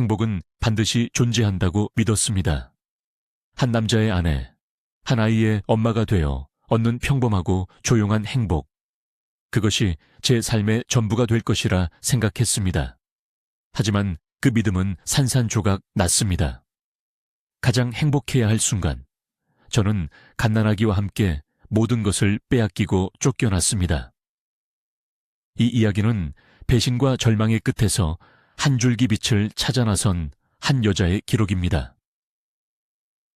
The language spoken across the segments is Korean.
행복은 반드시 존재한다고 믿었습니다. 한 남자의 아내, 한 아이의 엄마가 되어 얻는 평범하고 조용한 행복. 그것이 제 삶의 전부가 될 것이라 생각했습니다. 하지만 그 믿음은 산산조각 났습니다. 가장 행복해야 할 순간, 저는 갓난아기와 함께 모든 것을 빼앗기고 쫓겨났습니다. 이 이야기는 배신과 절망의 끝에서 한 줄기 빛을 찾아 나선 한 여자의 기록입니다.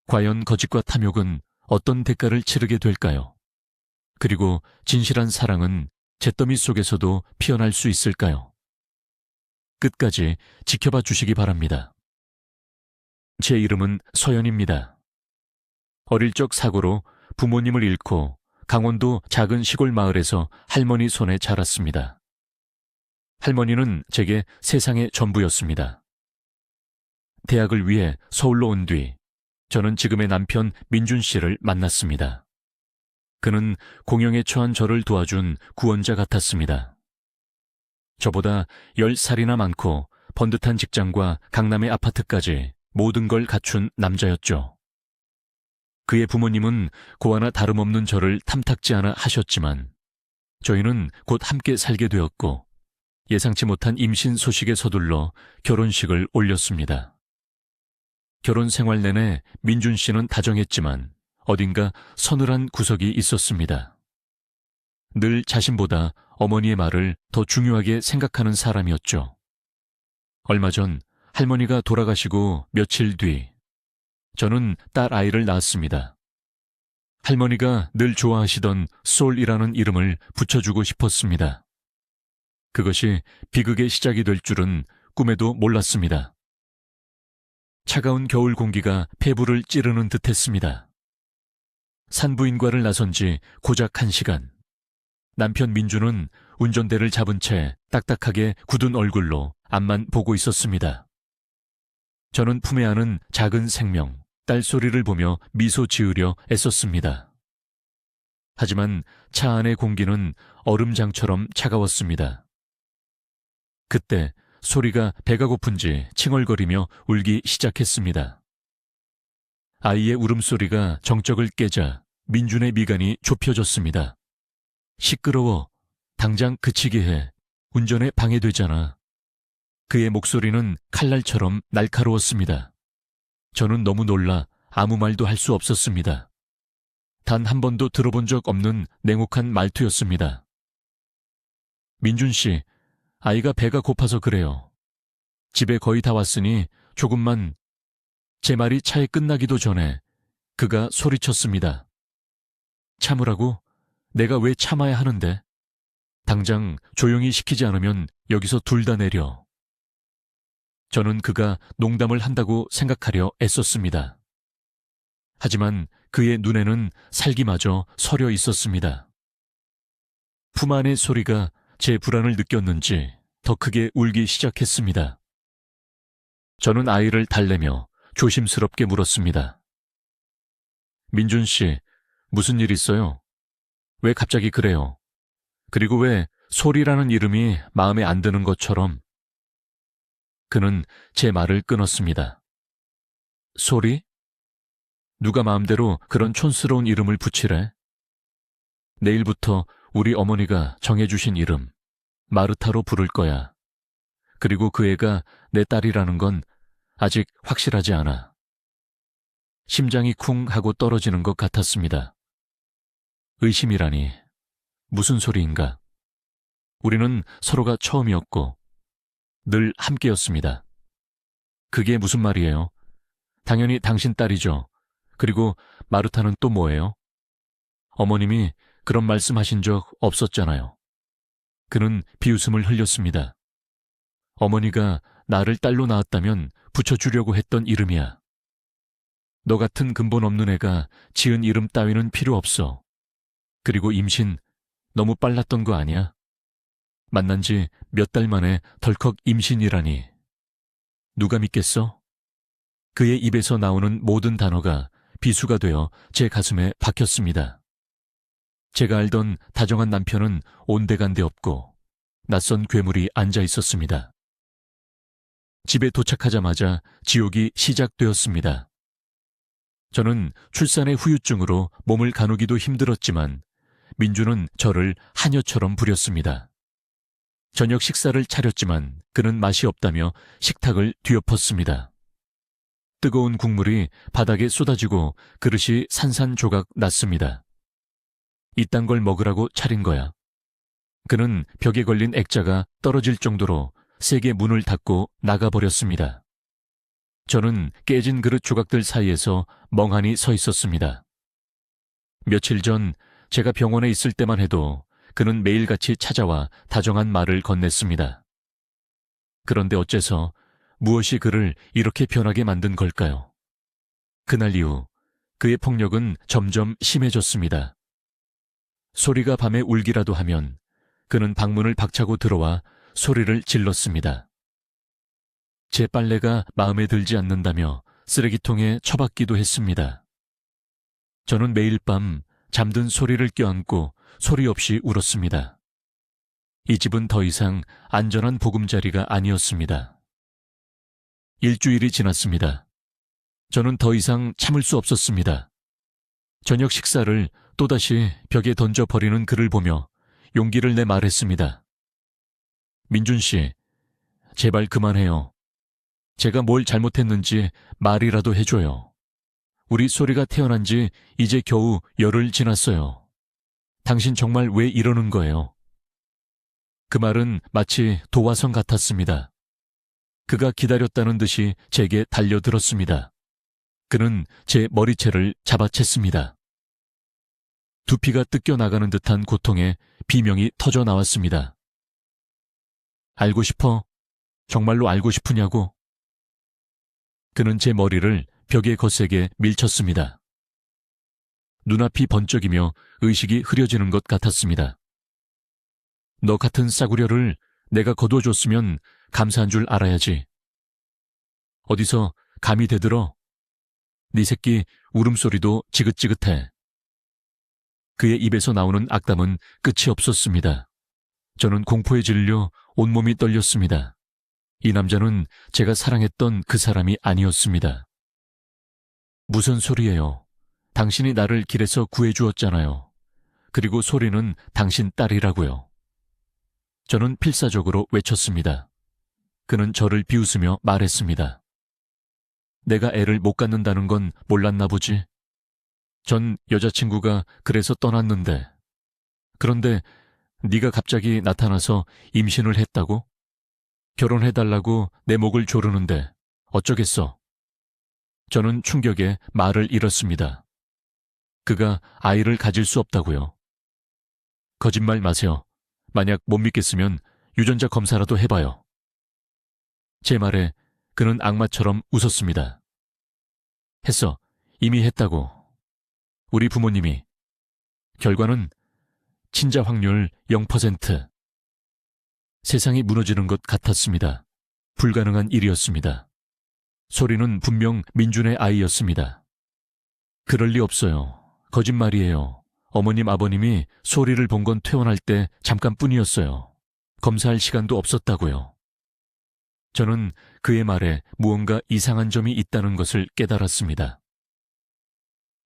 과연 거짓과 탐욕은 어떤 대가를 치르게 될까요? 그리고 진실한 사랑은 잿더미 속에서도 피어날 수 있을까요? 끝까지 지켜봐 주시기 바랍니다. 제 이름은 서연입니다. 어릴 적 사고로 부모님을 잃고 강원도 작은 시골 마을에서 할머니 손에 자랐습니다. 할머니는 제게 세상의 전부였습니다. 대학을 위해 서울로 온 뒤 저는 지금의 남편 민준 씨를 만났습니다. 그는 공영에 처한 저를 도와준 구원자 같았습니다. 저보다 10살이나 많고 번듯한 직장과 강남의 아파트까지 모든 걸 갖춘 남자였죠. 그의 부모님은 고아나 다름없는 저를 탐탁지 않아 하셨지만 저희는 곧 함께 살게 되었고 예상치 못한 임신 소식에 서둘러 결혼식을 올렸습니다. 결혼 생활 내내 민준 씨는 다정했지만 어딘가 서늘한 구석이 있었습니다. 늘 자신보다 어머니의 말을 더 중요하게 생각하는 사람이었죠. 얼마 전 할머니가 돌아가시고 며칠 뒤 저는 딸 아이를 낳았습니다. 할머니가 늘 좋아하시던 솔이라는 이름을 붙여주고 싶었습니다. 그것이 비극의 시작이 될 줄은 꿈에도 몰랐습니다. 차가운 겨울 공기가 폐부를 찌르는 듯했습니다. 산부인과를 나선 지 고작 1시간. 남편 민주는 운전대를 잡은 채 딱딱하게 굳은 얼굴로 앞만 보고 있었습니다. 저는 품에 안은 작은 생명, 딸 소리를 보며 미소 지으려 애썼습니다. 하지만 차 안의 공기는 얼음장처럼 차가웠습니다. 그때 소리가 배가 고픈지 칭얼거리며 울기 시작했습니다. 아이의 울음소리가 정적을 깨자 민준의 미간이 좁혀졌습니다. 시끄러워. 당장 그치게 해. 운전에 방해되잖아. 그의 목소리는 칼날처럼 날카로웠습니다. 저는 너무 놀라 아무 말도 할 수 없었습니다. 단 한 번도 들어본 적 없는 냉혹한 말투였습니다. 민준 씨, 아이가 배가 고파서 그래요. 집에 거의 다 왔으니 조금만. 제 말이 차에 끝나기도 전에 그가 소리쳤습니다. 참으라고? 내가 왜 참아야 하는데? 당장 조용히 시키지 않으면 여기서 둘 다 내려. 저는 그가 농담을 한다고 생각하려 애썼습니다. 하지만 그의 눈에는 살기마저 서려 있었습니다. 품 안의 소리가 제 불안을 느꼈는지 더 크게 울기 시작했습니다. 저는 아이를 달래며 조심스럽게 물었습니다. 민준 씨, 무슨 일 있어요? 왜 갑자기 그래요? 그리고 왜 소리라는 이름이 마음에 안 드는 것처럼? 그는 제 말을 끊었습니다. 소리? 누가 마음대로 그런 촌스러운 이름을 붙이래? 내일부터 우리 어머니가 정해주신 이름, 마르타로 부를 거야. 그리고 그 애가 내 딸이라는 건 아직 확실하지 않아. 심장이 쿵 하고 떨어지는 것 같았습니다. 의심이라니, 무슨 소리인가? 우리는 서로가 처음이었고 늘 함께였습니다. 그게 무슨 말이에요? 당연히 당신 딸이죠. 그리고 마르타는 또 뭐예요? 어머님이 그런 말씀하신 적 없었잖아요. 그는 비웃음을 흘렸습니다. 어머니가 나를 딸로 낳았다면 붙여주려고 했던 이름이야. 너 같은 근본 없는 애가 지은 이름 따위는 필요 없어. 그리고 임신 너무 빨랐던 거 아니야? 만난 지 몇 달 만에 덜컥 임신이라니. 누가 믿겠어? 그의 입에서 나오는 모든 단어가 비수가 되어 제 가슴에 박혔습니다. 제가 알던 다정한 남편은 온데간데 없고 낯선 괴물이 앉아 있었습니다. 집에 도착하자마자 지옥이 시작되었습니다. 저는 출산의 후유증으로 몸을 가누기도 힘들었지만 민주는 저를 하녀처럼 부렸습니다. 저녁 식사를 차렸지만 그는 맛이 없다며 식탁을 뒤엎었습니다. 뜨거운 국물이 바닥에 쏟아지고 그릇이 산산조각 났습니다. 이딴 걸 먹으라고 차린 거야. 그는 벽에 걸린 액자가 떨어질 정도로 세게 문을 닫고 나가버렸습니다. 저는 깨진 그릇 조각들 사이에서 멍하니 서 있었습니다. 며칠 전 제가 병원에 있을 때만 해도 그는 매일같이 찾아와 다정한 말을 건넸습니다. 그런데 어째서 무엇이 그를 이렇게 변하게 만든 걸까요? 그날 이후 그의 폭력은 점점 심해졌습니다. 소리가 밤에 울기라도 하면 그는 방문을 박차고 들어와 소리를 질렀습니다. 제 빨래가 마음에 들지 않는다며 쓰레기통에 처박기도 했습니다. 저는 매일 밤 잠든 소리를 껴안고 소리 없이 울었습니다. 이 집은 더 이상 안전한 보금자리가 아니었습니다. 일주일이 지났습니다. 저는 더 이상 참을 수 없었습니다. 저녁 식사를 또다시 벽에 던져버리는 그를 보며 용기를 내 말했습니다. 민준 씨, 제발 그만해요. 제가 뭘 잘못했는지 말이라도 해줘요. 우리 소리가 태어난 지 이제 겨우 열흘 지났어요. 당신 정말 왜 이러는 거예요? 그 말은 마치 도화선 같았습니다. 그가 기다렸다는 듯이 제게 달려들었습니다. 그는 제 머리채를 잡아챘습니다. 두피가 뜯겨나가는 듯한 고통에 비명이 터져 나왔습니다. 알고 싶어? 정말로 알고 싶으냐고? 그는 제 머리를 벽에 거세게 밀쳤습니다. 눈앞이 번쩍이며 의식이 흐려지는 것 같았습니다. 너 같은 싸구려를 내가 거둬줬으면 감사한 줄 알아야지. 어디서 감히 대들어? 네 새끼 울음소리도 지긋지긋해. 그의 입에서 나오는 악담은 끝이 없었습니다. 저는 공포에 질려 온몸이 떨렸습니다. 이 남자는 제가 사랑했던 그 사람이 아니었습니다. 무슨 소리예요? 당신이 나를 길에서 구해주었잖아요. 그리고 소리는 당신 딸이라고요. 저는 필사적으로 외쳤습니다. 그는 저를 비웃으며 말했습니다. 내가 애를 못 갖는다는 건 몰랐나 보지? 전 여자친구가 그래서 떠났는데. 그런데 네가 갑자기 나타나서 임신을 했다고? 결혼해달라고 내 목을 조르는데 어쩌겠어? 저는 충격에 말을 잃었습니다. 그가 아이를 가질 수 없다고요. 거짓말 마세요. 만약 못 믿겠으면 유전자 검사라도 해봐요. 제 말에 그는 악마처럼 웃었습니다. 했어. 이미 했다고. 우리 부모님이. 결과는 친자 확률 0%. 세상이 무너지는 것 같았습니다. 불가능한 일이었습니다. 소리는 분명 민준의 아이였습니다. 그럴 리 없어요. 거짓말이에요. 어머님 아버님이 소리를 본 건 퇴원할 때 잠깐뿐이었어요. 검사할 시간도 없었다고요. 저는 그의 말에 무언가 이상한 점이 있다는 것을 깨달았습니다.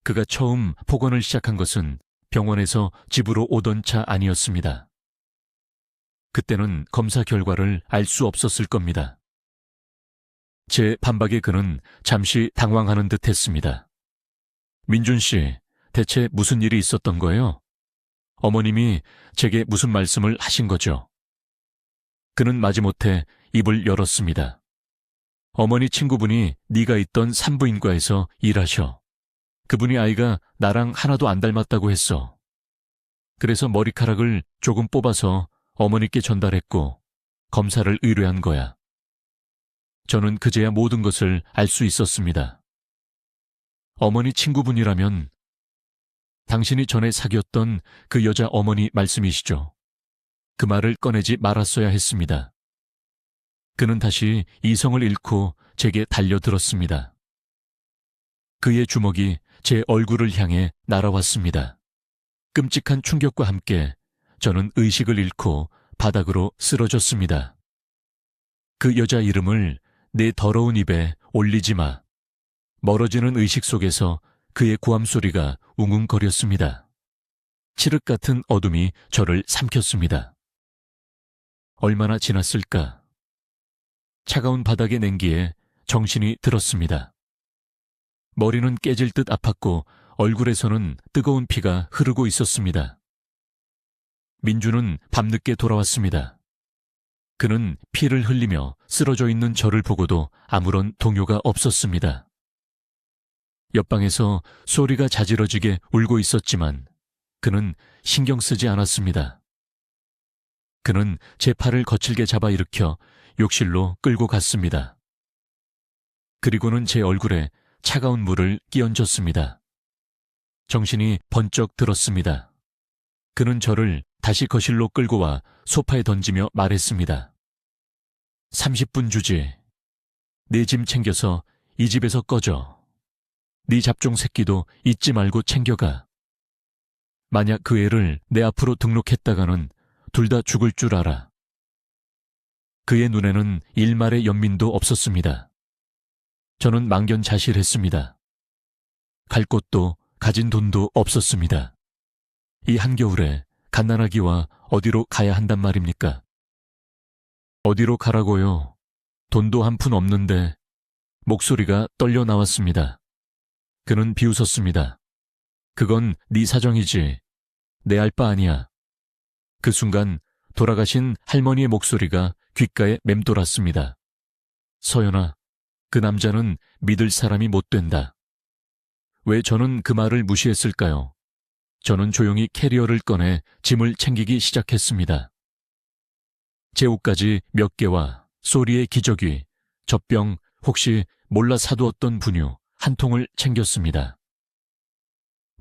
그가 처음 폭언을 시작한 것은 병원에서 집으로 오던 차 아니었습니다. 그때는 검사 결과를 알 수 없었을 겁니다. 제 반박에 그는 잠시 당황하는 듯 했습니다. 민준 씨, 대체 무슨 일이 있었던 거예요? 어머님이 제게 무슨 말씀을 하신 거죠? 그는 마지못해 입을 열었습니다. 어머니 친구분이 네가 있던 산부인과에서 일하셔. 그분이 아이가 나랑 하나도 안 닮았다고 했어. 그래서 머리카락을 조금 뽑아서 어머니께 전달했고 검사를 의뢰한 거야. 저는 그제야 모든 것을 알 수 있었습니다. 어머니 친구분이라면 당신이 전에 사귀었던 그 여자 어머니 말씀이시죠? 그 말을 꺼내지 말았어야 했습니다. 그는 다시 이성을 잃고 제게 달려들었습니다. 그의 주먹이 제 얼굴을 향해 날아왔습니다. 끔찍한 충격과 함께 저는 의식을 잃고 바닥으로 쓰러졌습니다. 그 여자 이름을 내 더러운 입에 올리지 마. 멀어지는 의식 속에서 그의 고함 소리가 웅웅거렸습니다. 칠흑 같은 어둠이 저를 삼켰습니다. 얼마나 지났을까? 차가운 바닥의 냉기에 정신이 들었습니다. 머리는 깨질 듯 아팠고 얼굴에서는 뜨거운 피가 흐르고 있었습니다. 민주는 밤늦게 돌아왔습니다. 그는 피를 흘리며 쓰러져 있는 저를 보고도 아무런 동요가 없었습니다. 옆방에서 소리가 자지러지게 울고 있었지만 그는 신경 쓰지 않았습니다. 그는 제 팔을 거칠게 잡아 일으켜 욕실로 끌고 갔습니다. 그리고는 제 얼굴에 차가운 물을 끼얹었습니다. 정신이 번쩍 들었습니다. 그는 저를 다시 거실로 끌고 와 소파에 던지며 말했습니다. 30분 주지. 네 짐 챙겨서 이 집에서 꺼져. 네 잡종 새끼도 잊지 말고 챙겨가. 만약 그 애를 내 앞으로 등록했다가는 둘 다 죽을 줄 알아. 그의 눈에는 일말의 연민도 없었습니다. 저는 망견자실했습니다. 갈 곳도 가진 돈도 없었습니다. 이 한겨울에 갓난아기와 어디로 가야 한단 말입니까? 어디로 가라고요? 돈도 한 푼 없는데. 목소리가 떨려 나왔습니다. 그는 비웃었습니다. 그건 네 사정이지. 내 알 바 아니야. 그 순간 돌아가신 할머니의 목소리가 귓가에 맴돌았습니다. 서연아, 그 남자는 믿을 사람이 못 된다. 왜 저는 그 말을 무시했을까요? 저는 조용히 캐리어를 꺼내 짐을 챙기기 시작했습니다. 제 옷까지 몇 개와 소리의 기저귀, 젖병, 혹시 몰라 사두었던 분유 한 통을 챙겼습니다.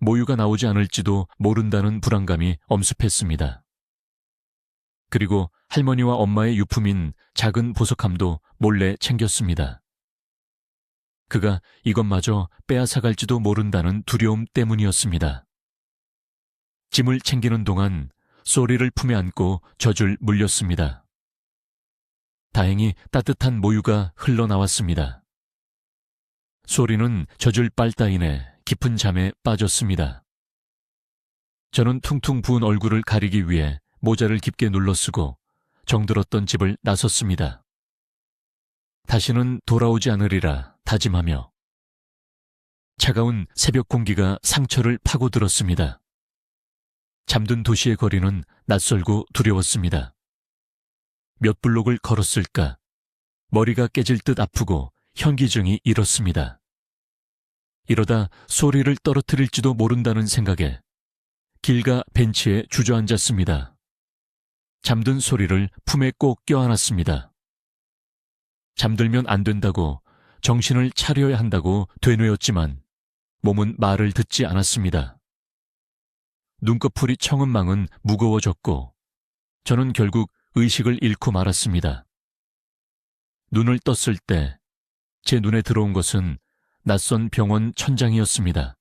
모유가 나오지 않을지도 모른다는 불안감이 엄습했습니다. 그리고 할머니와 엄마의 유품인 작은 보석함도 몰래 챙겼습니다. 그가 이것마저 빼앗아갈지도 모른다는 두려움 때문이었습니다. 짐을 챙기는 동안 소리를 품에 안고 젖을 물렸습니다. 다행히 따뜻한 모유가 흘러나왔습니다. 소리는 젖을 빨다이내 깊은 잠에 빠졌습니다. 저는 퉁퉁 부은 얼굴을 가리기 위해 모자를 깊게 눌러쓰고 정들었던 집을 나섰습니다. 다시는 돌아오지 않으리라 다짐하며. 차가운 새벽 공기가 상처를 파고들었습니다. 잠든 도시의 거리는 낯설고 두려웠습니다. 몇 블록을 걸었을까? 머리가 깨질 듯 아프고 현기증이 일었습니다. 이러다 소리를 떨어뜨릴지도 모른다는 생각에 길가 벤치에 주저앉았습니다. 잠든 소리를 품에 꼭 껴안았습니다. 잠들면 안 된다고, 정신을 차려야 한다고 되뇌었지만 몸은 말을 듣지 않았습니다. 눈꺼풀이 청은망은 무거워졌고 저는 결국 의식을 잃고 말았습니다. 눈을 떴을 때 제 눈에 들어온 것은 낯선 병원 천장이었습니다.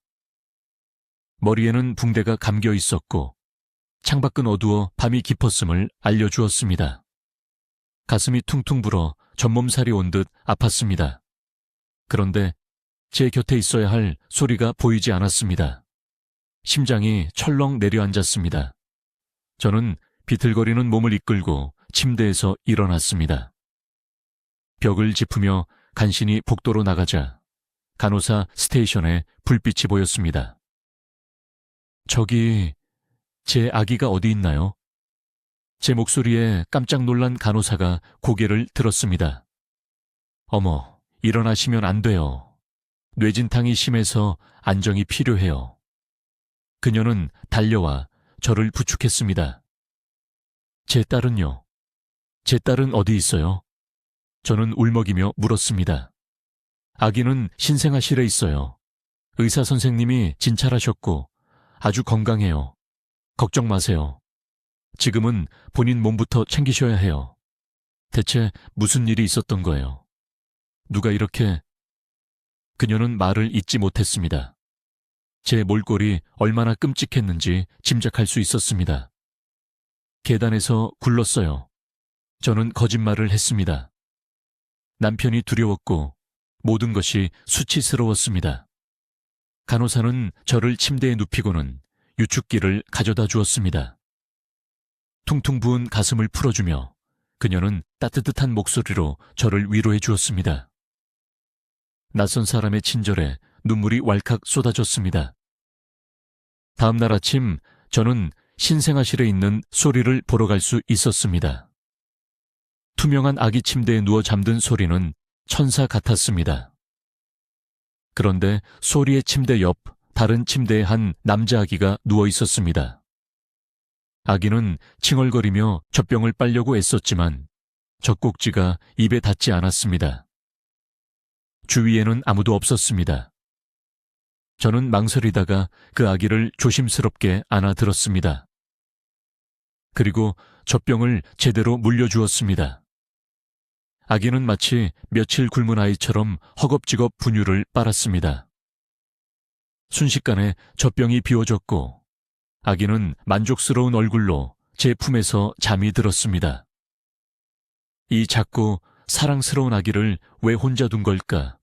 머리에는 붕대가 감겨 있었고 창밖은 어두워 밤이 깊었음을 알려주었습니다. 가슴이 퉁퉁 불어 전몸살이 온 듯 아팠습니다. 그런데 제 곁에 있어야 할 소리가 보이지 않았습니다. 심장이 철렁 내려앉았습니다. 저는 비틀거리는 몸을 이끌고 침대에서 일어났습니다. 벽을 짚으며 간신히 복도로 나가자 간호사 스테이션에 불빛이 보였습니다. 저기, 제 아기가 어디 있나요? 제 목소리에 깜짝 놀란 간호사가 고개를 들었습니다. 어머, 일어나시면 안 돼요. 뇌진탕이 심해서 안정이 필요해요. 그녀는 달려와 저를 부축했습니다. 제 딸은요? 제 딸은 어디 있어요? 저는 울먹이며 물었습니다. 아기는 신생아실에 있어요. 의사 선생님이 진찰하셨고 아주 건강해요. 걱정 마세요. 지금은 본인 몸부터 챙기셔야 해요. 대체 무슨 일이 있었던 거예요? 누가 이렇게... 그녀는 말을 잇지 못했습니다. 제 몰골이 얼마나 끔찍했는지 짐작할 수 있었습니다. 계단에서 굴렀어요. 저는 거짓말을 했습니다. 남편이 두려웠고 모든 것이 수치스러웠습니다. 간호사는 저를 침대에 눕히고는 유축기를 가져다 주었습니다. 퉁퉁 부은 가슴을 풀어주며 그녀는 따뜻한 목소리로 저를 위로해 주었습니다. 낯선 사람의 친절에 눈물이 왈칵 쏟아졌습니다. 다음 날 아침 저는 신생아실에 있는 소리를 보러 갈 수 있었습니다. 투명한 아기 침대에 누워 잠든 소리는 천사 같았습니다. 그런데 소리의 침대 옆 다른 침대에 한 남자아기가 누워 있었습니다. 아기는 칭얼거리며 젖병을 빨려고 애썼지만 젖꼭지가 입에 닿지 않았습니다. 주위에는 아무도 없었습니다. 저는 망설이다가 그 아기를 조심스럽게 안아들었습니다. 그리고 젖병을 제대로 물려주었습니다. 아기는 마치 며칠 굶은 아이처럼 허겁지겁 분유를 빨았습니다. 순식간에 젖병이 비워졌고 아기는 만족스러운 얼굴로 제 품에서 잠이 들었습니다. 이 작고 사랑스러운 아기를 왜 혼자 둔 걸까?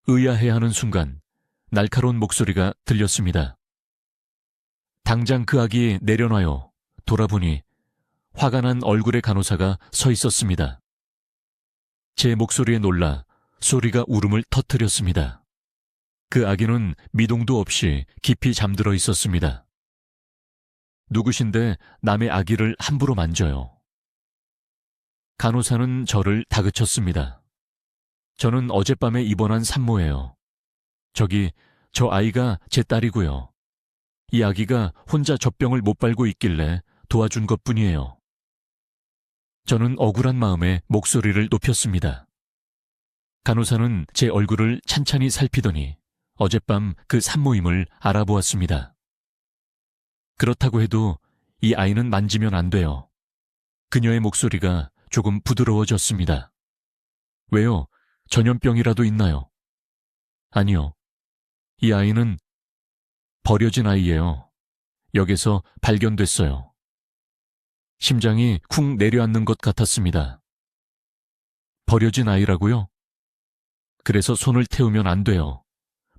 의아해하는 순간 날카로운 목소리가 들렸습니다. 당장 그 아기 내려놔요. 돌아보니 화가 난 얼굴의 간호사가 서 있었습니다. 제 목소리에 놀라 소리가 울음을 터뜨렸습니다. 그 아기는 미동도 없이 깊이 잠들어 있었습니다. 누구신데 남의 아기를 함부로 만져요. 간호사는 저를 다그쳤습니다. 저는 어젯밤에 입원한 산모예요. 저 아이가 제 딸이고요. 이 아기가 혼자 젖병을 못 빨고 있길래 도와준 것뿐이에요. 저는 억울한 마음에 목소리를 높였습니다. 간호사는 제 얼굴을 찬찬히 살피더니 어젯밤 그 산모임을 알아보았습니다. 그렇다고 해도 이 아이는 만지면 안 돼요. 그녀의 목소리가 조금 부드러워졌습니다. 왜요? 전염병이라도 있나요? 아니요. 이 아이는 버려진 아이예요. 역에서 발견됐어요. 심장이 쿵 내려앉는 것 같았습니다. 버려진 아이라고요? 그래서 손을 태우면 안 돼요.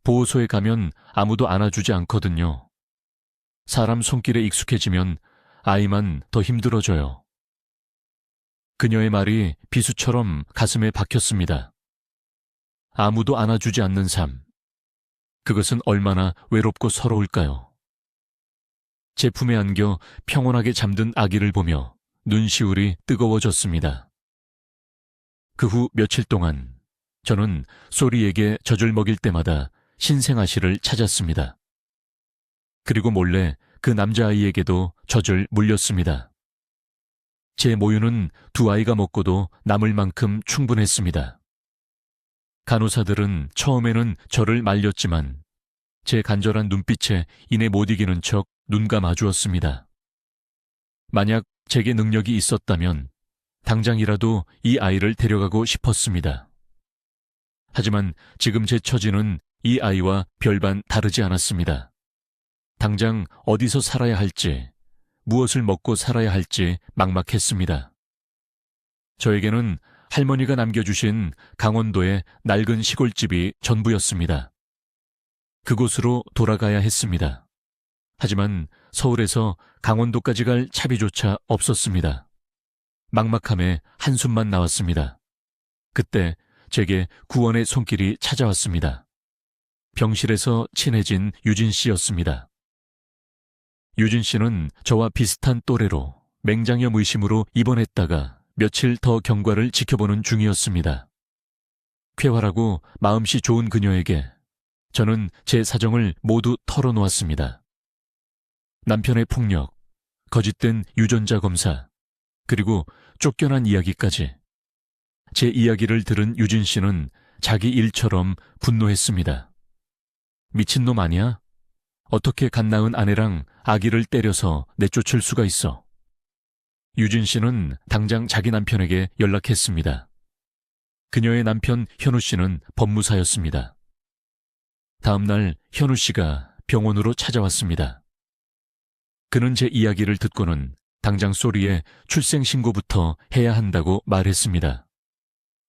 보호소에 가면 아무도 안아주지 않거든요. 사람 손길에 익숙해지면 아이만 더 힘들어져요. 그녀의 말이 비수처럼 가슴에 박혔습니다. 아무도 안아주지 않는 삶. 그것은 얼마나 외롭고 서러울까요? 제 품에 안겨 평온하게 잠든 아기를 보며 눈시울이 뜨거워졌습니다. 그 후 며칠 동안 저는 소리에게 젖을 먹일 때마다 신생아실을 찾았습니다. 그리고 몰래 그 남자아이에게도 젖을 물렸습니다. 제 모유는 두 아이가 먹고도 남을 만큼 충분했습니다. 간호사들은 처음에는 저를 말렸지만 제 간절한 눈빛에 이내 못 이기는 척 눈 감아주었습니다. 만약 제게 능력이 있었다면 당장이라도 이 아이를 데려가고 싶었습니다. 하지만 지금 제 처지는 이 아이와 별반 다르지 않았습니다. 당장 어디서 살아야 할지, 무엇을 먹고 살아야 할지 막막했습니다. 저에게는 할머니가 남겨주신 강원도의 낡은 시골집이 전부였습니다. 그곳으로 돌아가야 했습니다. 하지만 서울에서 강원도까지 갈 차비조차 없었습니다. 막막함에 한숨만 나왔습니다. 그때 제게 구원의 손길이 찾아왔습니다. 병실에서 친해진 유진 씨였습니다. 유진 씨는 저와 비슷한 또래로 맹장염 의심으로 입원했다가 며칠 더 경과를 지켜보는 중이었습니다. 쾌활하고 마음씨 좋은 그녀에게 저는 제 사정을 모두 털어놓았습니다. 남편의 폭력, 거짓된 유전자 검사, 그리고 쫓겨난 이야기까지. 제 이야기를 들은 유진 씨는 자기 일처럼 분노했습니다. 미친놈 아니야? 어떻게 갓 낳은 아내랑 아기를 때려서 내쫓을 수가 있어? 유진 씨는 당장 자기 남편에게 연락했습니다. 그녀의 남편 현우 씨는 법무사였습니다. 다음 날 현우 씨가 병원으로 찾아왔습니다. 그는 제 이야기를 듣고는 당장 소리에 출생신고부터 해야 한다고 말했습니다.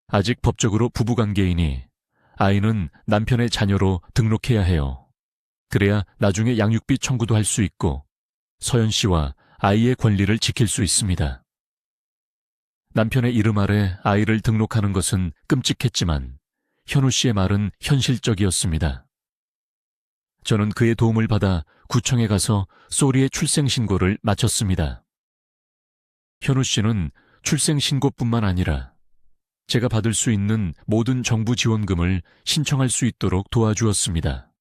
아직 법적으로 부부관계이니 아이는 남편의 자녀로 등록해야 해요. 그래야 나중에 양육비 청구도 할 수 있고 서연 씨와 아이의 권리를 지킬 수 있습니다. 남편의 이름 아래 아이를 등록하는 것은 끔찍했지만 현우 씨의 말은 현실적이었습니다. 저는 그의 도움을 받아 구청에 가서 소리의 출생신고를 마쳤습니다. 현우 씨는 출생신고뿐만 아니라 제가 받을 수 있는 모든 정부 지원금을 신청할 수 있도록 도와주었습니다.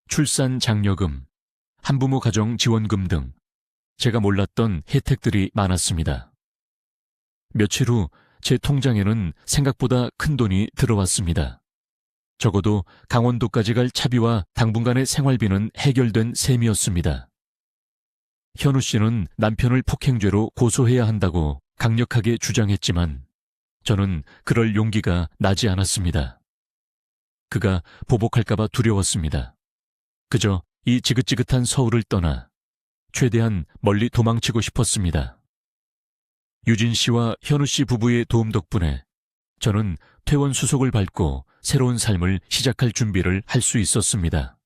출산 장려금, 한부모 가정 지원금 등 제가 몰랐던 혜택들이 많았습니다. 며칠 후 제 통장에는 생각보다 큰 돈이 들어왔습니다. 적어도 강원도까지 갈 차비와 당분간의 생활비는 해결된 셈이었습니다. 현우 씨는 남편을 폭행죄로 고소해야 한다고 강력하게 주장했지만 저는 그럴 용기가 나지 않았습니다. 그가 보복할까봐 두려웠습니다. 그저 이 지긋지긋한 서울을 떠나 최대한 멀리 도망치고 싶었습니다. 유진 씨와 현우 씨 부부의 도움 덕분에 저는 퇴원 수속을 밟고 새로운 삶을 시작할 준비를 할 수 있었습니다.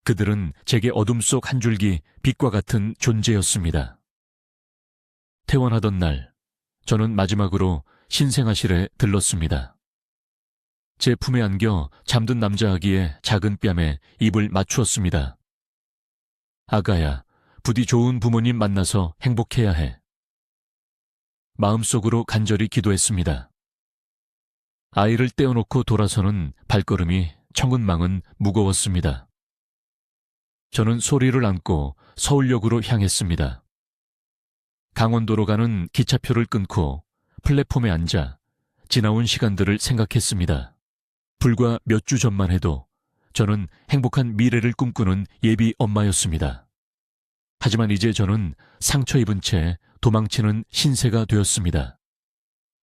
그들은 제게 어둠 속 한 줄기 빛과 같은 존재였습니다. 퇴원하던 날, 저는 마지막으로 신생아실에 들렀습니다. 제 품에 안겨 잠든 남자아기의 작은 뺨에 입을 맞추었습니다. 아가야, 부디 좋은 부모님 만나서 행복해야 해. 마음속으로 간절히 기도했습니다. 아이를 떼어놓고 돌아서는 발걸음이 천근만은 무거웠습니다. 저는 소리를 안고 서울역으로 향했습니다. 강원도로 가는 기차표를 끊고 플랫폼에 앉아 지나온 시간들을 생각했습니다. 불과 몇 주 전만 해도 저는 행복한 미래를 꿈꾸는 예비 엄마였습니다. 하지만 이제 저는 상처 입은 채 도망치는 신세가 되었습니다.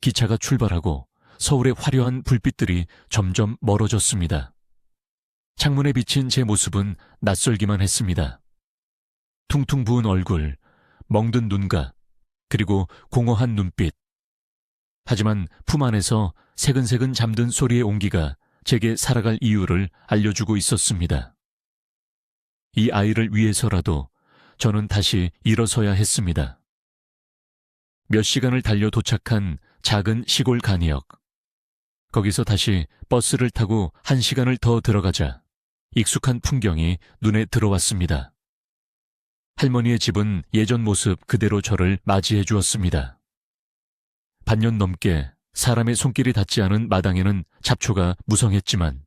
기차가 출발하고 서울의 화려한 불빛들이 점점 멀어졌습니다. 창문에 비친 제 모습은 낯설기만 했습니다. 퉁퉁 부은 얼굴, 멍든 눈가, 그리고 공허한 눈빛. 하지만 품 안에서 새근새근 잠든 소리의 온기가 제게 살아갈 이유를 알려주고 있었습니다. 이 아이를 위해서라도 저는 다시 일어서야 했습니다. 몇 시간을 달려 도착한 작은 시골 간이역. 거기서 다시 버스를 타고 1시간을 더 들어가자 익숙한 풍경이 눈에 들어왔습니다. 할머니의 집은 예전 모습 그대로 저를 맞이해 주었습니다. 반년 넘게 사람의 손길이 닿지 않은 마당에는 잡초가 무성했지만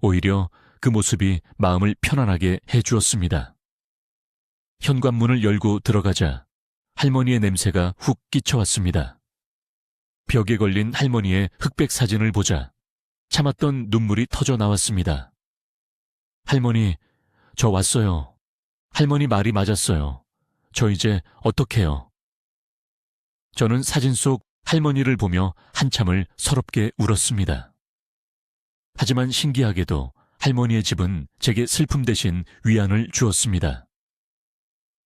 오히려 그 모습이 마음을 편안하게 해 주었습니다. 현관문을 열고 들어가자 할머니의 냄새가 훅 끼쳐왔습니다. 벽에 걸린 할머니의 흑백 사진을 보자 참았던 눈물이 터져 나왔습니다. 할머니, 저 왔어요. 할머니 말이 맞았어요. 저 이제 어떡해요? 저는 사진 속 할머니를 보며 한참을 서럽게 울었습니다. 하지만 신기하게도 할머니의 집은 제게 슬픔 대신 위안을 주었습니다.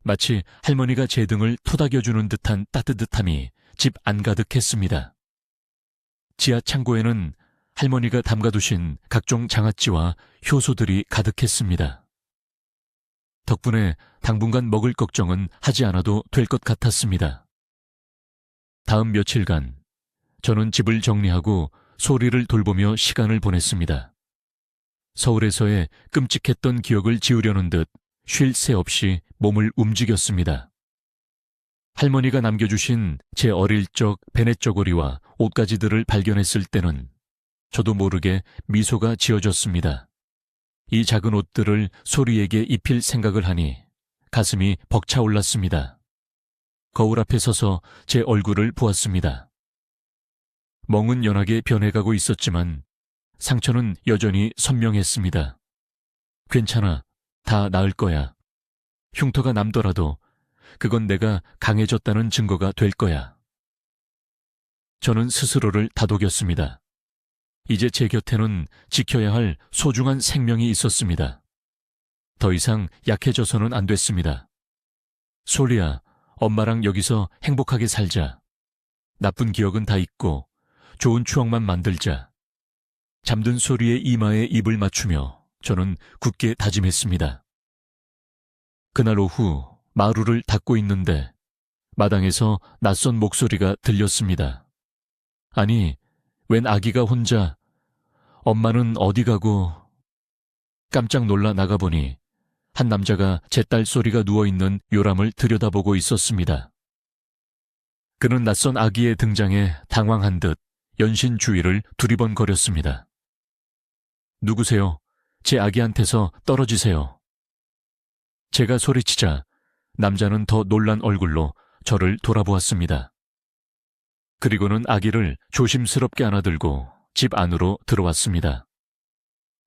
마치 할머니가 제 등을 토닥여주는 듯한 따뜻함이 집 안가득했습니다. 지하 창고에는 할머니가 담가두신 각종 장아찌와 효소들이 가득했습니다. 덕분에 당분간 먹을 걱정은 하지 않아도 될 것 같았습니다. 다음 며칠간 저는 집을 정리하고 소리를 돌보며 시간을 보냈습니다. 서울에서의 끔찍했던 기억을 지우려는 듯 쉴 새 없이 몸을 움직였습니다. 할머니가 남겨주신 제 어릴 적 베넷저고리와 옷가지들을 발견했을 때는 저도 모르게 미소가 지어졌습니다. 이 작은 옷들을 소리에게 입힐 생각을 하니 가슴이 벅차올랐습니다. 거울 앞에 서서 제 얼굴을 보았습니다. 멍은 연하게 변해가고 있었지만 상처는 여전히 선명했습니다. 괜찮아. 다 나을 거야. 흉터가 남더라도 그건 내가 강해졌다는 증거가 될 거야. 저는 스스로를 다독였습니다. 이제 제 곁에는 지켜야 할 소중한 생명이 있었습니다. 더 이상 약해져서는 안 됐습니다. 솔리야, 엄마랑 여기서 행복하게 살자. 나쁜 기억은 다 잊고 좋은 추억만 만들자. 잠든 소리에 이마에 입을 맞추며 저는 굳게 다짐했습니다. 그날 오후 마루를 닦고 있는데 마당에서 낯선 목소리가 들렸습니다. 아니, 웬 아기가 혼자 엄마는 어디 가고. 깜짝 놀라 나가보니 한 남자가 제 딸 소리가 누워있는 요람을 들여다보고 있었습니다. 그는 낯선 아기의 등장에 당황한 듯 연신 주위를 두리번거렸습니다. 누구세요? 제 아기한테서 떨어지세요. 제가 소리치자 남자는 더 놀란 얼굴로 저를 돌아보았습니다. 그리고는 아기를 조심스럽게 안아들고 집 안으로 들어왔습니다.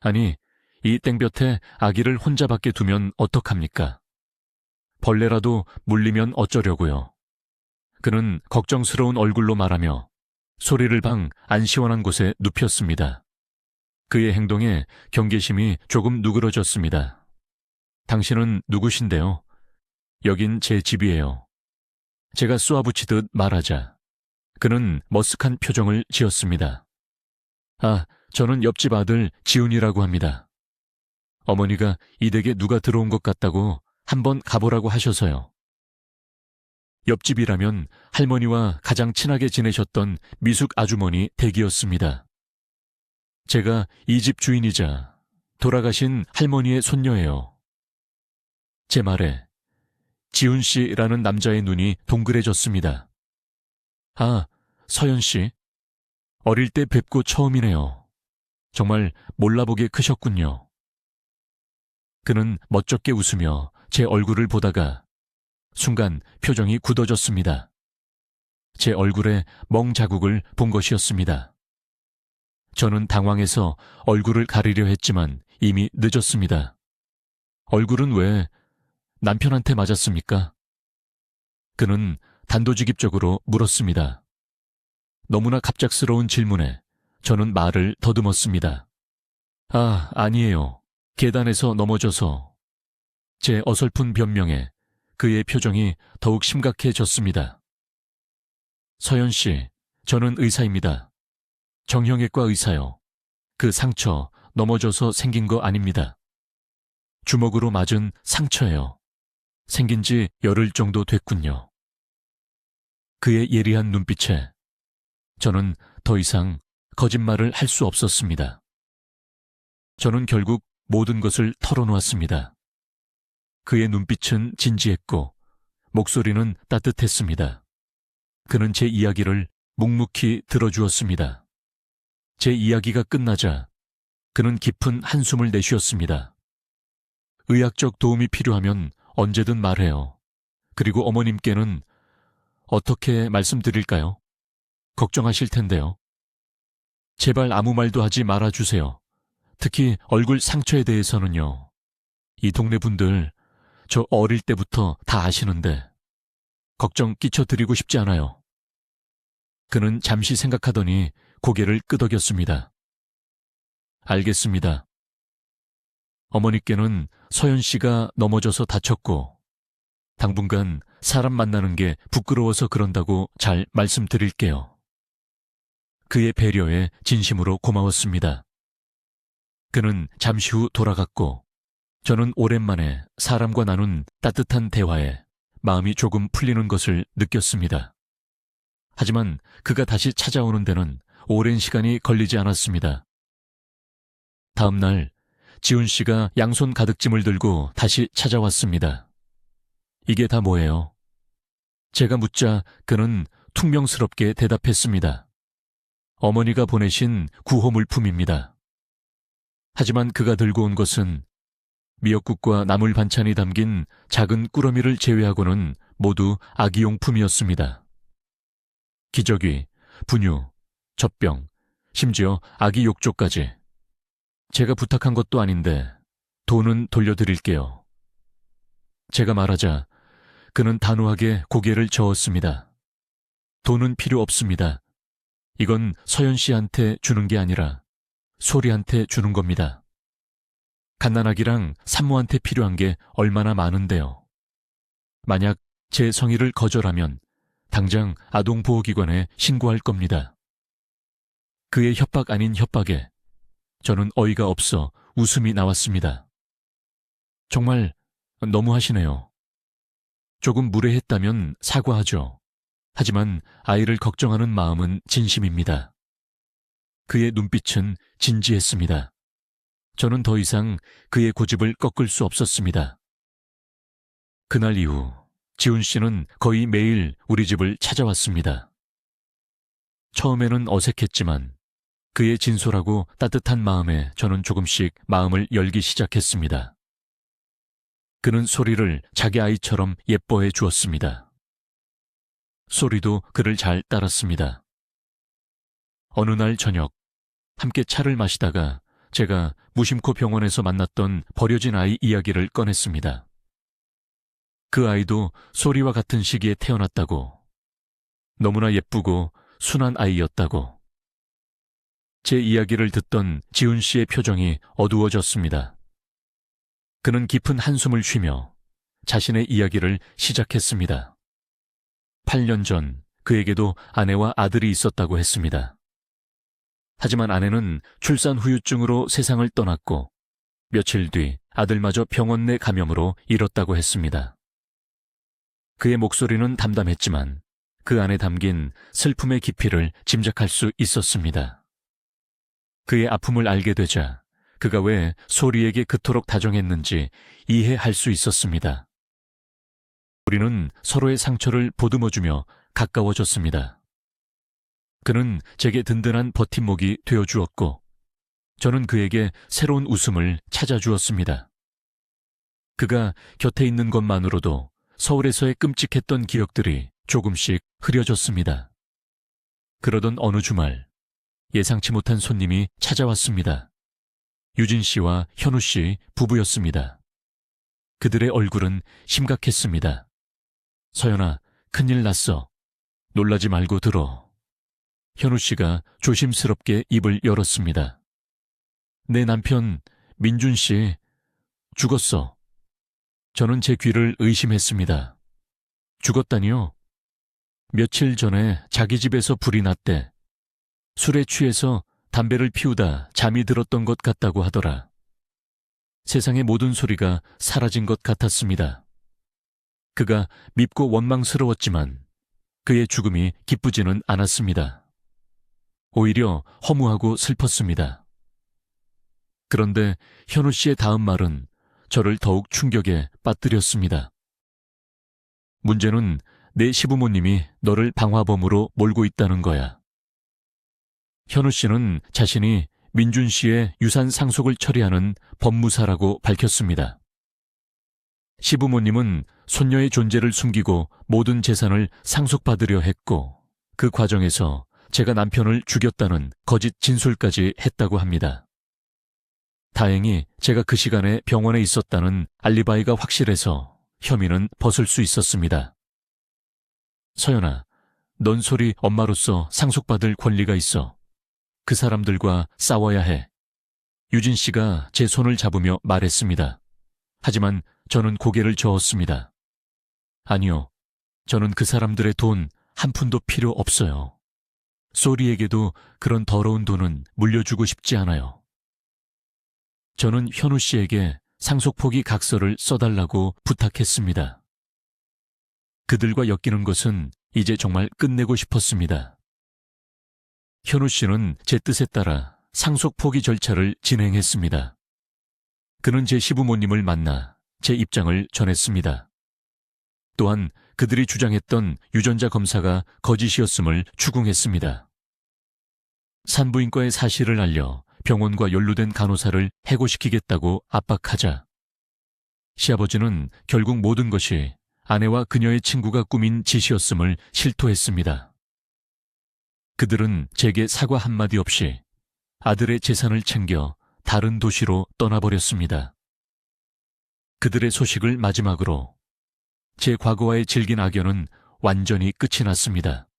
아니, 이 땡볕에 아기를 혼자 밖에 두면 어떡합니까? 벌레라도 물리면 어쩌려고요. 그는 걱정스러운 얼굴로 말하며 소리를 방 안 시원한 곳에 눕혔습니다. 그의 행동에 경계심이 조금 누그러졌습니다. 당신은 누구신데요? 여긴 제 집이에요. 제가 쏘아붙이듯 말하자 그는 머쓱한 표정을 지었습니다. 아, 저는 옆집 아들 지훈이라고 합니다. 어머니가 이 댁에 누가 들어온 것 같다고 한번 가보라고 하셔서요. 옆집이라면 할머니와 가장 친하게 지내셨던 미숙 아주머니 댁이었습니다. 제가 이 집 주인이자 돌아가신 할머니의 손녀예요. 제 말에 지훈 씨라는 남자의 눈이 동그래졌습니다. 아, 서연 씨. 어릴 때 뵙고 처음이네요. 정말 몰라보게 크셨군요. 그는 멋쩍게 웃으며 제 얼굴을 보다가 순간 표정이 굳어졌습니다. 제 얼굴에 멍 자국을 본 것이었습니다. 저는 당황해서 얼굴을 가리려 했지만 이미 늦었습니다. 얼굴은 왜 남편한테 맞았습니까? 그는 단도직입적으로 물었습니다. 너무나 갑작스러운 질문에 저는 말을 더듬었습니다. 아, 아니에요. 계단에서 넘어져서. 제 어설픈 변명에 그의 표정이 더욱 심각해졌습니다. 서연 씨, 저는 의사입니다. 정형외과 의사요. 그 상처 넘어져서 생긴 거 아닙니다. 주먹으로 맞은 상처예요. 생긴 지 열흘 정도 됐군요. 그의 예리한 눈빛에 저는 더 이상 거짓말을 할 수 없었습니다. 저는 결국 모든 것을 털어놓았습니다. 그의 눈빛은 진지했고 목소리는 따뜻했습니다. 그는 제 이야기를 묵묵히 들어주었습니다. 제 이야기가 끝나자 그는 깊은 한숨을 내쉬었습니다. 의학적 도움이 필요하면 언제든 말해요. 그리고 어머님께는 어떻게 말씀드릴까요? 걱정하실 텐데요. 제발 아무 말도 하지 말아주세요. 특히 얼굴 상처에 대해서는요. 이 동네 분들 저 어릴 때부터 다 아시는데 걱정 끼쳐드리고 싶지 않아요. 그는 잠시 생각하더니 고개를 끄덕였습니다. 알겠습니다. 어머니께는 서연 씨가 넘어져서 다쳤고 당분간 사람 만나는 게 부끄러워서 그런다고 잘 말씀드릴게요. 그의 배려에 진심으로 고마웠습니다. 그는 잠시 후 돌아갔고 저는 오랜만에 사람과 나눈 따뜻한 대화에 마음이 조금 풀리는 것을 느꼈습니다. 하지만 그가 다시 찾아오는 데는 오랜 시간이 걸리지 않았습니다. 다음 날 지훈 씨가 양손 가득 짐을 들고 다시 찾아왔습니다. 이게 다 뭐예요? 제가 묻자 그는 퉁명스럽게 대답했습니다. 어머니가 보내신 구호 물품입니다. 하지만 그가 들고 온 것은 미역국과 나물 반찬이 담긴 작은 꾸러미를 제외하고는 모두 아기용품이었습니다. 기저귀, 분유, 젖병, 심지어 아기 욕조까지. 제가 부탁한 것도 아닌데 돈은 돌려드릴게요. 제가 말하자 그는 단호하게 고개를 저었습니다. 돈은 필요 없습니다. 이건 서연 씨한테 주는 게 아니라 소리한테 주는 겁니다. 갓난아기랑 산모한테 필요한 게 얼마나 많은데요. 만약 제 성의를 거절하면 당장 아동보호기관에 신고할 겁니다. 그의 협박 아닌 협박에 저는 어이가 없어 웃음이 나왔습니다. 정말 너무하시네요. 조금 무례했다면 사과하죠. 하지만 아이를 걱정하는 마음은 진심입니다. 그의 눈빛은 진지했습니다. 저는 더 이상 그의 고집을 꺾을 수 없었습니다. 그날 이후 지훈 씨는 거의 매일 우리 집을 찾아왔습니다. 처음에는 어색했지만 그의 진솔하고 따뜻한 마음에 저는 조금씩 마음을 열기 시작했습니다. 그는 소리를 자기 아이처럼 예뻐해 주었습니다. 소리도 그를 잘 따랐습니다. 어느 날 저녁, 함께 차를 마시다가 제가 무심코 병원에서 만났던 버려진 아이 이야기를 꺼냈습니다. 그 아이도 소리와 같은 시기에 태어났다고, 너무나 예쁘고 순한 아이였다고. 제 이야기를 듣던 지훈 씨의 표정이 어두워졌습니다. 그는 깊은 한숨을 쉬며 자신의 이야기를 시작했습니다. 8년 전 그에게도 아내와 아들이 있었다고 했습니다. 하지만 아내는 출산 후유증으로 세상을 떠났고 며칠 뒤 아들마저 병원 내 감염으로 잃었다고 했습니다. 그의 목소리는 담담했지만 그 안에 담긴 슬픔의 깊이를 짐작할 수 있었습니다. 그의 아픔을 알게 되자 그가 왜 소리에게 그토록 다정했는지 이해할 수 있었습니다. 우리는 서로의 상처를 보듬어주며 가까워졌습니다. 그는 제게 든든한 버팀목이 되어주었고 저는 그에게 새로운 웃음을 찾아주었습니다. 그가 곁에 있는 것만으로도 서울에서의 끔찍했던 기억들이 조금씩 흐려졌습니다. 그러던 어느 주말 예상치 못한 손님이 찾아왔습니다. 유진 씨와 현우 씨 부부였습니다. 그들의 얼굴은 심각했습니다. 서연아, 큰일 났어. 놀라지 말고 들어. 현우 씨가 조심스럽게 입을 열었습니다. 내 남편 민준 씨 죽었어. 저는 제 귀를 의심했습니다. 죽었다니요? 며칠 전에 자기 집에서 불이 났대. 술에 취해서 담배를 피우다 잠이 들었던 것 같다고 하더라. 세상의 모든 소리가 사라진 것 같았습니다. 그가 밉고 원망스러웠지만 그의 죽음이 기쁘지는 않았습니다. 오히려 허무하고 슬펐습니다. 그런데 현우 씨의 다음 말은 저를 더욱 충격에 빠뜨렸습니다. 문제는 내 시부모님이 너를 방화범으로 몰고 있다는 거야. 현우 씨는 자신이 민준 씨의 유산 상속을 처리하는 법무사라고 밝혔습니다. 시부모님은 손녀의 존재를 숨기고 모든 재산을 상속받으려 했고 그 과정에서 제가 남편을 죽였다는 거짓 진술까지 했다고 합니다. 다행히 제가 그 시간에 병원에 있었다는 알리바이가 확실해서 혐의는 벗을 수 있었습니다. 서연아, 넌 소리 엄마로서 상속받을 권리가 있어. 그 사람들과 싸워야 해. 유진 씨가 제 손을 잡으며 말했습니다. 하지만 저는 고개를 저었습니다. 아니요, 저는 그 사람들의 돈 한 푼도 필요 없어요. 소리에게도 그런 더러운 돈은 물려주고 싶지 않아요. 저는 현우 씨에게 상속 포기 각서를 써달라고 부탁했습니다. 그들과 엮이는 것은 이제 정말 끝내고 싶었습니다. 현우 씨는 제 뜻에 따라 상속 포기 절차를 진행했습니다. 그는 제 시부모님을 만나 제 입장을 전했습니다. 또한 그들이 주장했던 유전자 검사가 거짓이었음을 추궁했습니다. 산부인과의 사실을 알려 병원과 연루된 간호사를 해고시키겠다고 압박하자 시아버지는 결국 모든 것이 아내와 그녀의 친구가 꾸민 짓이었음을 실토했습니다. 그들은 제게 사과 한마디 없이 아들의 재산을 챙겨 다른 도시로 떠나버렸습니다. 그들의 소식을 마지막으로 제 과거와의 질긴 악연은 완전히 끝이 났습니다.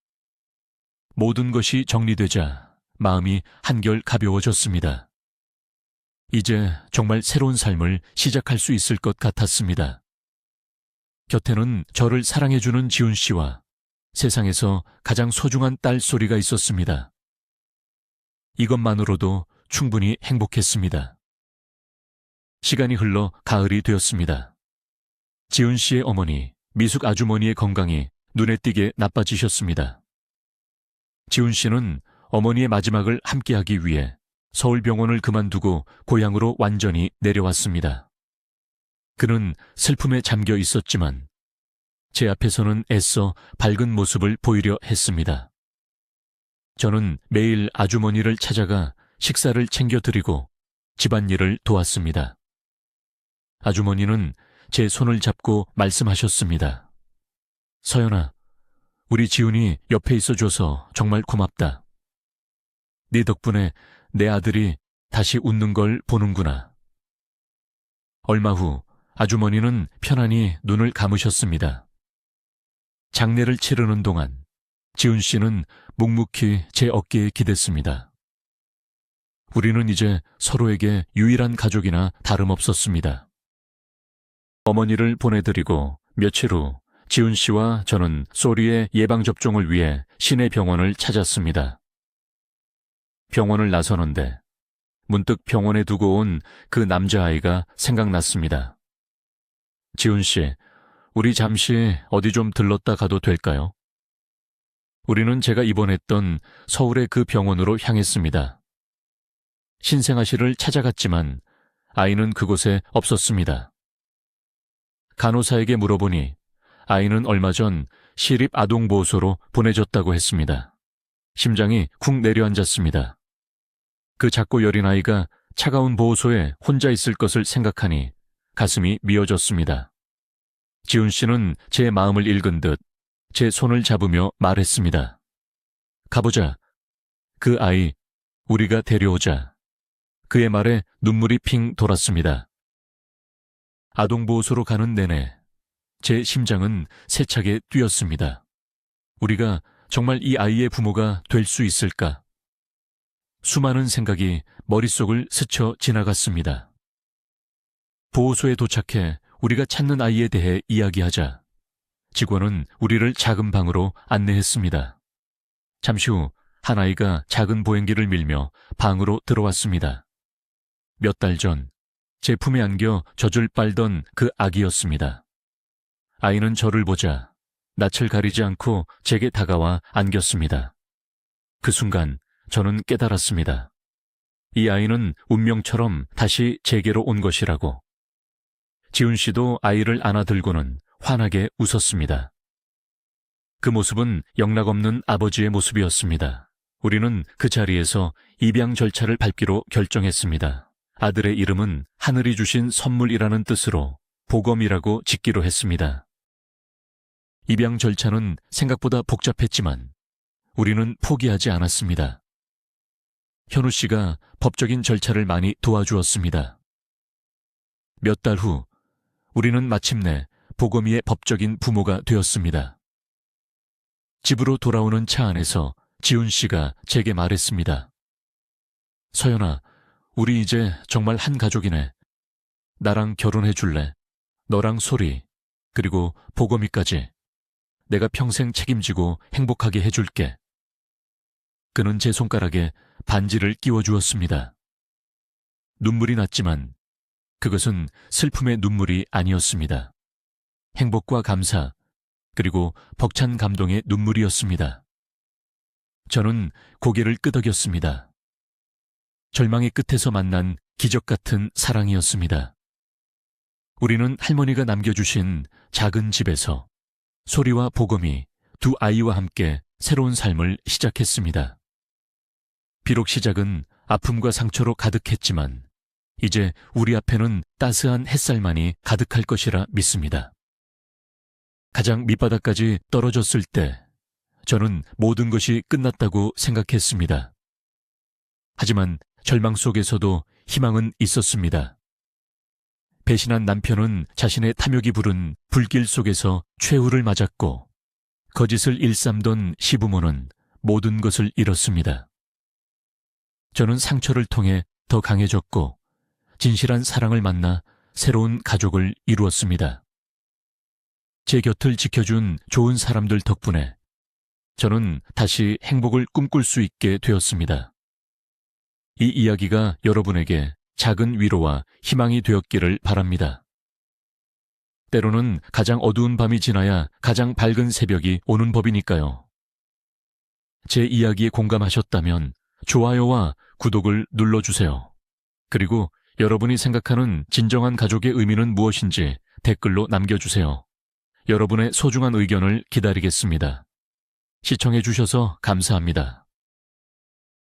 모든 것이 정리되자 마음이 한결 가벼워졌습니다. 이제 정말 새로운 삶을 시작할 수 있을 것 같았습니다. 곁에는 저를 사랑해주는 지훈 씨와 세상에서 가장 소중한 딸 소리가 있었습니다. 이것만으로도 충분히 행복했습니다. 시간이 흘러 가을이 되었습니다. 지훈 씨의 어머니, 미숙 아주머니의 건강이 눈에 띄게 나빠지셨습니다. 지훈 씨는 어머니의 마지막을 함께하기 위해 서울병원을 그만두고 고향으로 완전히 내려왔습니다. 그는 슬픔에 잠겨 있었지만 제 앞에서는 애써 밝은 모습을 보이려 했습니다. 저는 매일 아주머니를 찾아가 식사를 챙겨드리고 집안일을 도왔습니다. 아주머니는 제 손을 잡고 말씀하셨습니다. 서연아, 우리 지훈이 옆에 있어줘서 정말 고맙다. 네 덕분에 내 아들이 다시 웃는 걸 보는구나. 얼마 후 아주머니는 편안히 눈을 감으셨습니다. 장례를 치르는 동안 지훈 씨는 묵묵히 제 어깨에 기댔습니다. 우리는 이제 서로에게 유일한 가족이나 다름없었습니다. 어머니를 보내드리고 며칠 후 지훈 씨와 저는 소리의 예방접종을 위해 시내 병원을 찾았습니다. 병원을 나서는데 문득 병원에 두고 온 그 남자아이가 생각났습니다. 지훈 씨, 우리 잠시 어디 좀 들렀다 가도 될까요? 우리는 제가 입원했던 서울의 그 병원으로 향했습니다. 신생아 씨를 찾아갔지만 아이는 그곳에 없었습니다. 간호사에게 물어보니 아이는 얼마 전 시립아동보호소로 보내졌다고 했습니다. 심장이 쿵 내려앉았습니다. 그 작고 여린 아이가 차가운 보호소에 혼자 있을 것을 생각하니 가슴이 미어졌습니다. 지훈 씨는 제 마음을 읽은 듯 제 손을 잡으며 말했습니다. 가보자. 그 아이 우리가 데려오자. 그의 말에 눈물이 핑 돌았습니다. 아동보호소로 가는 내내 제 심장은 세차게 뛰었습니다. 우리가 정말 이 아이의 부모가 될 수 있을까? 수많은 생각이 머릿속을 스쳐 지나갔습니다. 보호소에 도착해 우리가 찾는 아이에 대해 이야기하자 직원은 우리를 작은 방으로 안내했습니다. 잠시 후 한 아이가 작은 보행기를 밀며 방으로 들어왔습니다. 몇 달 전 제 품에 안겨 젖을 빨던 그 아기였습니다. 아이는 저를 보자 낯을 가리지 않고 제게 다가와 안겼습니다. 그 순간 저는 깨달았습니다. 이 아이는 운명처럼 다시 제게로 온 것이라고. 지훈 씨도 아이를 안아들고는 환하게 웃었습니다. 그 모습은 영락없는 아버지의 모습이었습니다. 우리는 그 자리에서 입양 절차를 밟기로 결정했습니다. 아들의 이름은 하늘이 주신 선물이라는 뜻으로 보검이라고 짓기로 했습니다. 입양 절차는 생각보다 복잡했지만 우리는 포기하지 않았습니다. 현우 씨가 법적인 절차를 많이 도와주었습니다. 몇 달 후 우리는 마침내 보검이의 법적인 부모가 되었습니다. 집으로 돌아오는 차 안에서 지훈 씨가 제게 말했습니다. 서연아, 우리 이제 정말 한 가족이네. 나랑 결혼해 줄래? 너랑 소리, 그리고 보검이까지. 내가 평생 책임지고 행복하게 해줄게. 그는 제 손가락에 반지를 끼워주었습니다. 눈물이 났지만 그것은 슬픔의 눈물이 아니었습니다. 행복과 감사, 그리고 벅찬 감동의 눈물이었습니다. 저는 고개를 끄덕였습니다. 절망의 끝에서 만난 기적 같은 사랑이었습니다. 우리는 할머니가 남겨주신 작은 집에서 소리와 보검이 두 아이와 함께 새로운 삶을 시작했습니다. 비록 시작은 아픔과 상처로 가득했지만 이제 우리 앞에는 따스한 햇살만이 가득할 것이라 믿습니다. 가장 밑바닥까지 떨어졌을 때 저는 모든 것이 끝났다고 생각했습니다. 하지만 절망 속에서도 희망은 있었습니다. 배신한 남편은 자신의 탐욕이 부른 불길 속에서 최후를 맞았고 거짓을 일삼던 시부모는 모든 것을 잃었습니다. 저는 상처를 통해 더 강해졌고 진실한 사랑을 만나 새로운 가족을 이루었습니다. 제 곁을 지켜준 좋은 사람들 덕분에 저는 다시 행복을 꿈꿀 수 있게 되었습니다. 이 이야기가 여러분에게 작은 위로와 희망이 되었기를 바랍니다. 때로는 가장 어두운 밤이 지나야 가장 밝은 새벽이 오는 법이니까요. 제 이야기에 공감하셨다면 좋아요와 구독을 눌러주세요. 그리고 여러분이 생각하는 진정한 가족의 의미는 무엇인지 댓글로 남겨주세요. 여러분의 소중한 의견을 기다리겠습니다. 시청해주셔서 감사합니다.